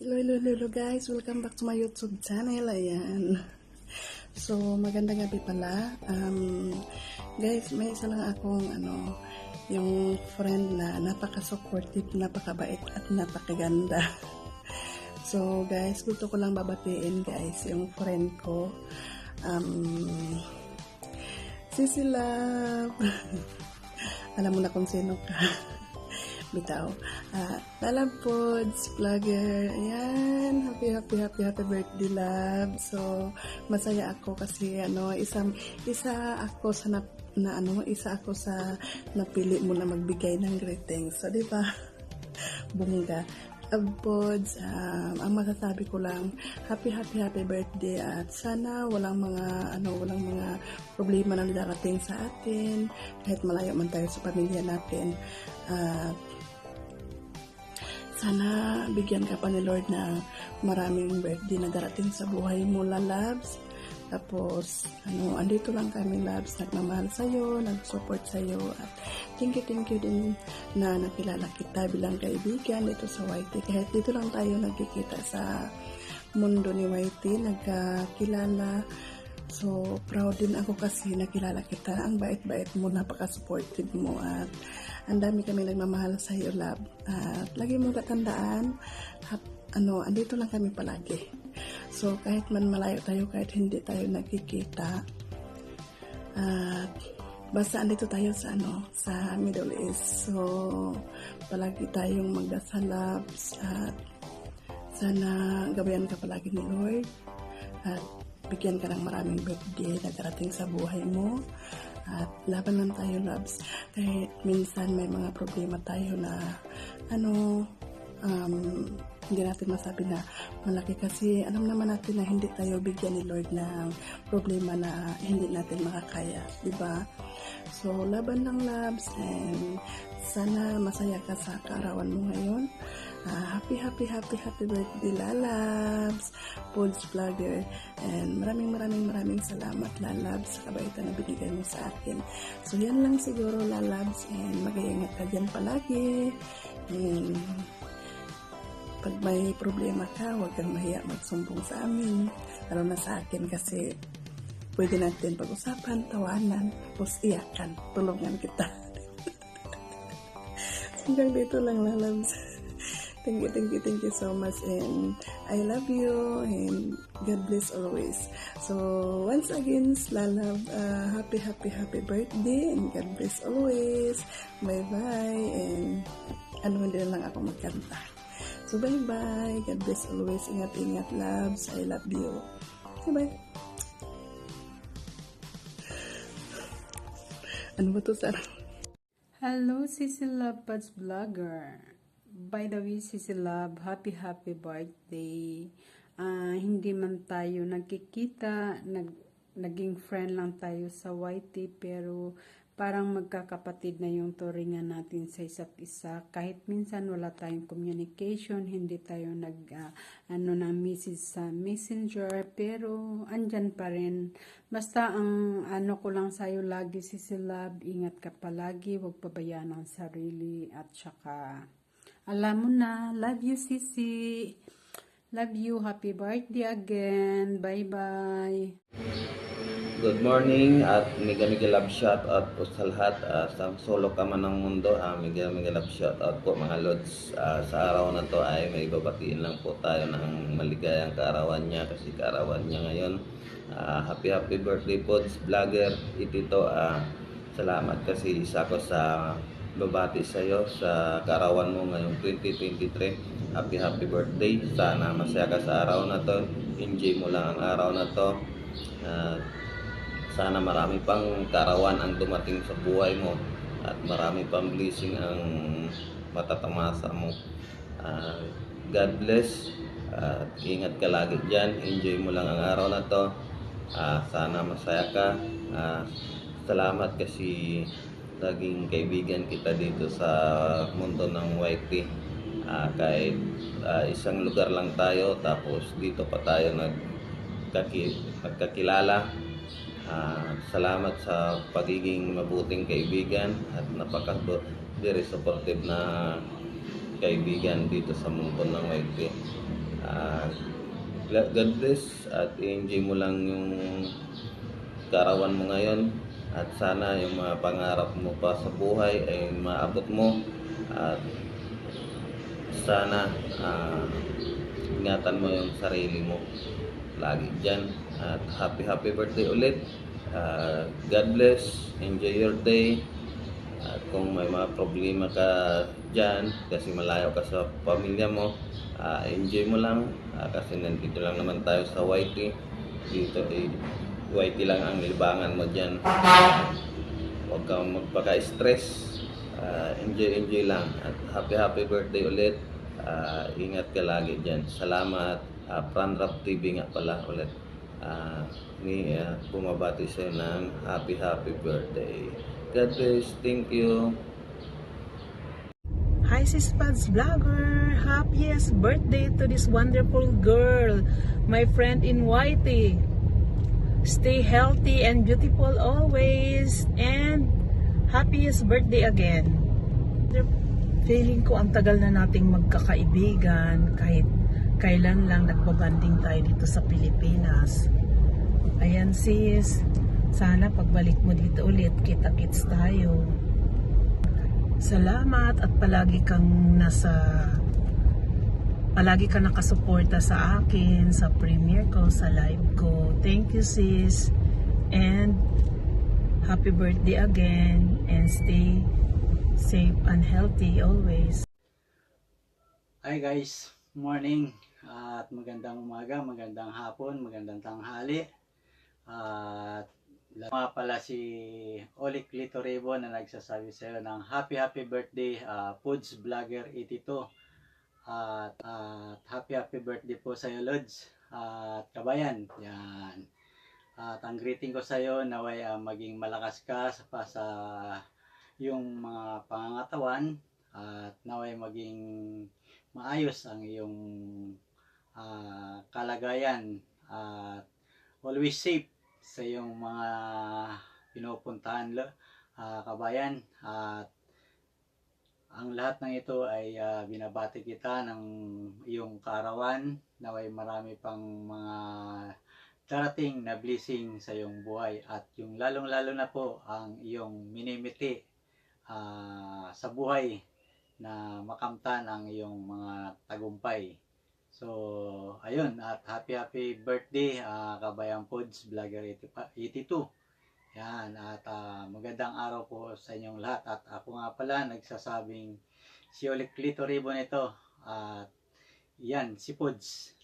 Hello, hello, hello guys. Welcome back to my YouTube channel. Ayan. So, magandang gabi pala. Guys, may isa lang akong yung friend na napaka-supportive, napakabait at napakaganda. So, guys, gusto ko lang babatiin guys yung friend ko. Sisi Love. Alam mo na kung sino ka. Bitaw. Lalabpods, vlogger. Ayan. Happy birthday, love. So, masaya ako kasi isa ako sa napili mo na magbigay ng greetings. So, di ba? Bongga. Lalabpods, ang masasabi ko lang, happy birthday at sana walang mga problema na darating sa atin kahit malayo man tayo sa pamilya natin. Sana bigyan ka pa ni Lord na maraming birthday na darating sa buhay mo, lalabs. Tapos, andito lang kami, labs, nagmamahal sa'yo, nag-support sa'yo, at thank you din na nakilala kita bilang kaibigan dito sa YT. Kahit dito lang tayo nagkikita sa mundo ni YT, nagkakilala. So, proud din ako kasi nakilala kita. Ang bait-bait mo, napaka-supportive mo, at ang dami kami nagmamahal sa iyo, love. At lagi mo tatandaan, andito lang kami palagi. So, kahit man malayo tayo, kahit hindi tayo nagkikita, at basta andito tayo sa Middle East. So, palagi tayong magdasal, loves, at sana gabayan ka palagi ni Lord. At bigyan ka ng maraming birthday na darating sa buhay mo. At laban lang tayo, loves. Kahit minsan may mga problema tayo na hindi natin masabi na malaki kasi alam naman natin na hindi tayo bigyan ni Lord ng problema na hindi natin makakaya, di ba? So, laban lang, loves, and sana masaya ka sa kaarawan mo ngayon. Happy birthday, lalabs, Pods Vlogger, and maraming salamat, lalabs, sa kabaitan na binigay mo sa akin. So, yan lang siguro, lalabs, and mag-iingat ka dyan palagi, and pag may problema ka, huwag kang mahiya magsumbong sa amin, lalo na sa akin kasi pwede natin pag-usapan, tawanan, tapos iyakan, tulungan kita. Hanggang dito lang, lalabs. Thank you so much, and I love you, and God bless always. So, once again, lalab, happy birthday, and God bless always. Bye-bye, and hindi lang ako magkanta. So, bye-bye, God bless always, ingat, loves, I love you. Bye-bye. Ano ba to, Sarah? Hello, Sisi Love Pods Vlogger. By the way, Sisi Love, happy birthday. Hindi man tayo nagkikita, naging friend lang tayo sa YT, pero parang magkakapatid na yung turingan natin sa isa't isa. Kahit minsan wala tayong communication, hindi tayo na message sa messenger, pero andyan pa rin. Basta ang ko lang sa'yo lagi, Sisi Love, ingat ka palagi, huwag pabayaan ang sarili, at saka alam mo na, love you, Sisi. Love you. Happy birthday again. Bye-bye. Good morning at mega love shout out po sa lahat. Sa solo ka man ng mundo, mega love shout out po mga lods. Sa araw na to ay may babatiin lang po tayo ng maligayang kaarawan niya kasi kaarawan niya ngayon. Happy birthday Pods Vlogger. Itito, salamat kasi isa ko sa babati sa iyo sa kaarawan mo ngayong 2023. Happy birthday. Sana masaya ka sa araw na to. Enjoy mo lang ang araw na to. Sana marami pang kaarawan ang dumating sa buhay mo at marami pang blessing ang matatamasa mo. God bless. Ingat ka lagi dyan. Enjoy mo lang ang araw na to. Sana masaya ka. Salamat kasi naging kaibigan kita dito sa mundo ng YT. Kahit isang lugar lang tayo, tapos dito pa tayo nagkakilala. Salamat sa pagiging mabuting kaibigan at very supportive na kaibigan dito sa mundo ng YT. Ah, God bless at enjoy mo lang yung karawan mo ngayon at sana yung mga pangarap mo pa sa buhay ay maabot mo at sana ingatan mo yung sarili mo lagi dyan at happy birthday ulit. God bless, enjoy your day at kung may mga problema ka dyan kasi malayo ka sa pamilya mo, enjoy mo lang kasi nandito lang naman tayo sa YT. Dito YT lang ang libangan mo dyan. Huwag kang magpaka-stress. Enjoy lang at happy birthday ulit. Ingat ka lagi dyan. Salamat. Pranrap TV nga pala ulit. Bumabati sa'yo ng happy birthday. God bless. Thank you. Hi Sis Pads Vlogger! Happiest birthday to this wonderful girl, my friend in Whitey. Stay healthy and beautiful always, and happiest birthday again. Feeling ko ang tagal na nating magkakaibigan, kahit kailan lang nagbabanding tayo dito sa Pilipinas. Ayan sis, sana pagbalik mo dito ulit, kita-kits tayo. Salamat at palagi kang nakasuporta sa akin, sa premiere ko, sa live ko. Thank you sis, and happy birthday again, and stay safe and healthy always. Hi guys, morning at magandang umaga, magandang hapon, magandang tanghali. At mga pala si Olik Litorebo na nagsasabi sa iyo ng happy birthday, Foods Vlogger 82. At happy birthday po sa iyo Lods at Kabayan. Yan. At ang greeting ko sa iyo naway maging malakas ka sa yung mga pangangatawan at naway maging maayos ang iyong kalagayan at always safe sa iyong mga pinupuntahan kabayan. At ang lahat ng ito ay binabati kita ng iyong kaarawan, naway marami pang mga darating na blessing sa iyong buhay at yung lalong lalo na po ang iyong minimiti sa buhay na makamtan ang iyong mga tagumpay. So, ayun, at happy birthday Kabayang Foods Vlogger 82. Yan, at magandang araw po sa inyong lahat. At ako nga pala nagsasabing si Olik Litorebo nito. At yan, si Foods.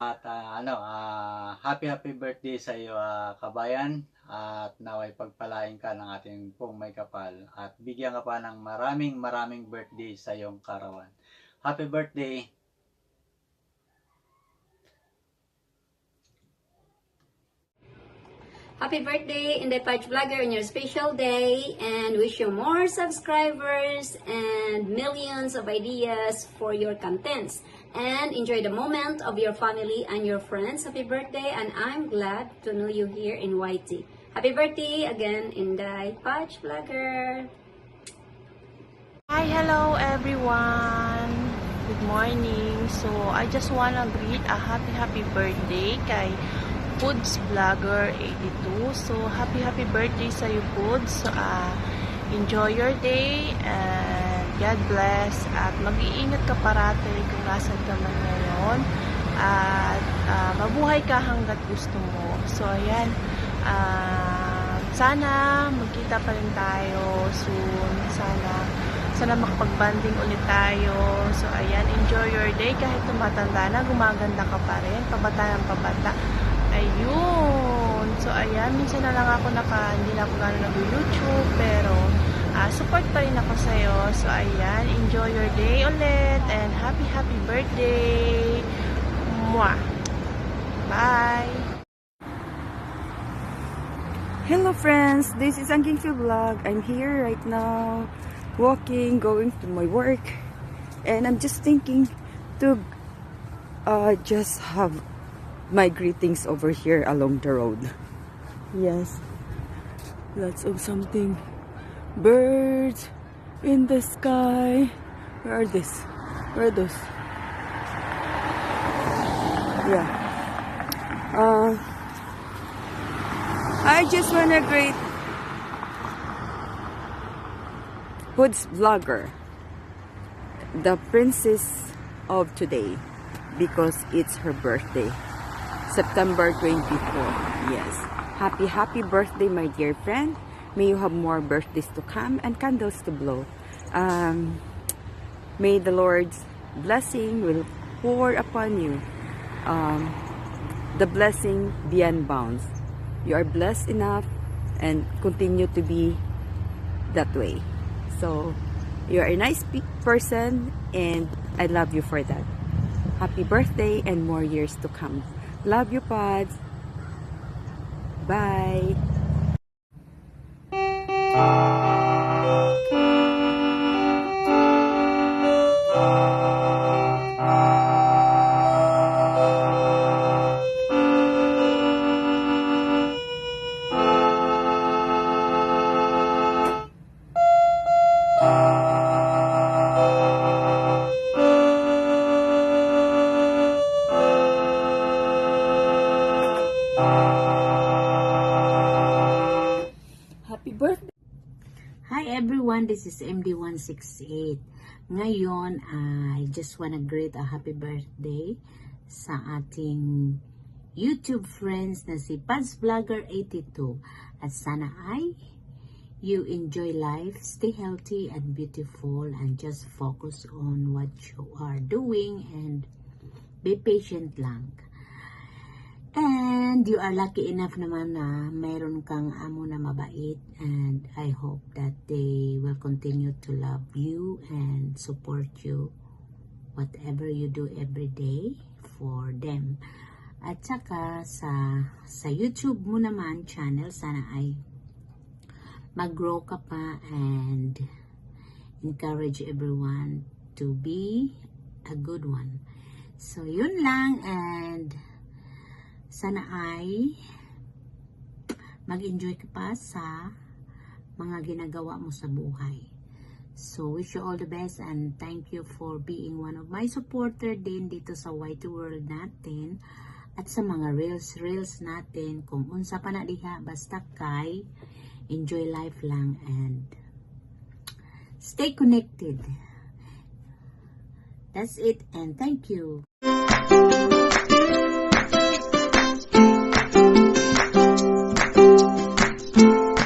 At happy birthday sa iyo kabayan, at naway pagpalain ka ng ating pong may kapal at bigyan ka pa ng maraming birthday sa iyong karawan. Happy birthday! Happy birthday, Inday Pudge Vlogger, on your special day, and wish you more subscribers and millions of ideas for your contents. And enjoy the moment of your family and your friends. Happy birthday, and I'm glad to know you here in YT. Happy birthday again, Inday Pudge Vlogger. Hi, hello everyone. Good morning. So, I just wanna greet a happy birthday kay Foods Vlogger 82. So, happy birthday sa iyo, Foods. So, enjoy your day and God bless. At mag-iingat ka parati kung nasan ka man ngayon. At mabuhay ka hanggat gusto mo. So, ayan. Sana magkita pa rin tayo soon. Sana makapag-banding ulit tayo. So, ayan. Enjoy your day. Kahit tumatanda na, gumaganda ka pa rin. Pabata ng pabata. Ayun. So, ayan. Minsan na lang ako hindi na ako gano'n nag-YouTube. Pero, support pa rin ako sa'yo. So, ayan. Enjoy your day ulit. And happy birthday. Mwah. Bye. Hello friends, this is Angking Phil Vlog. I'm here right now, walking, going to my work. And I'm just thinking to just have my greetings over here along the road. Yes. Lots of something. Birds in the sky. Where are this? Where are those? Yeah. I just wanna greet Hood's vlogger, the princess of today, because it's her birthday, September 24. Yes. Happy birthday, my dear friend. May you have more birthdays to come and candles to blow. May the Lord's blessing will pour upon you. The blessing beyond bounds. You are blessed enough and continue to be that way. So, you're a nice person and I love you for that. Happy birthday and more years to come. Love you, Pods. Bye. Happy birthday. Hi everyone, this is MD168. Ngayon, I just wanna greet a happy birthday sa ating YouTube friends na si Pads Vlogger 82. At sana ay you enjoy life, stay healthy and beautiful, and just focus on what you are doing and be patient lang. And you are lucky enough naman na mayroon kang amo na mabait, and I hope that they will continue to love you and support you whatever you do every day for them. At saka sa YouTube mo naman channel, sana ay mag-grow ka pa and encourage everyone to be a good one. So yun lang, and sana ay mag-enjoy ka pa sa mga ginagawa mo sa buhay. So, wish you all the best and thank you for being one of my supporter din dito sa YT World natin at sa mga reels natin. Kung unsa pa na diha, basta kay enjoy life lang and stay connected. That's it and thank you.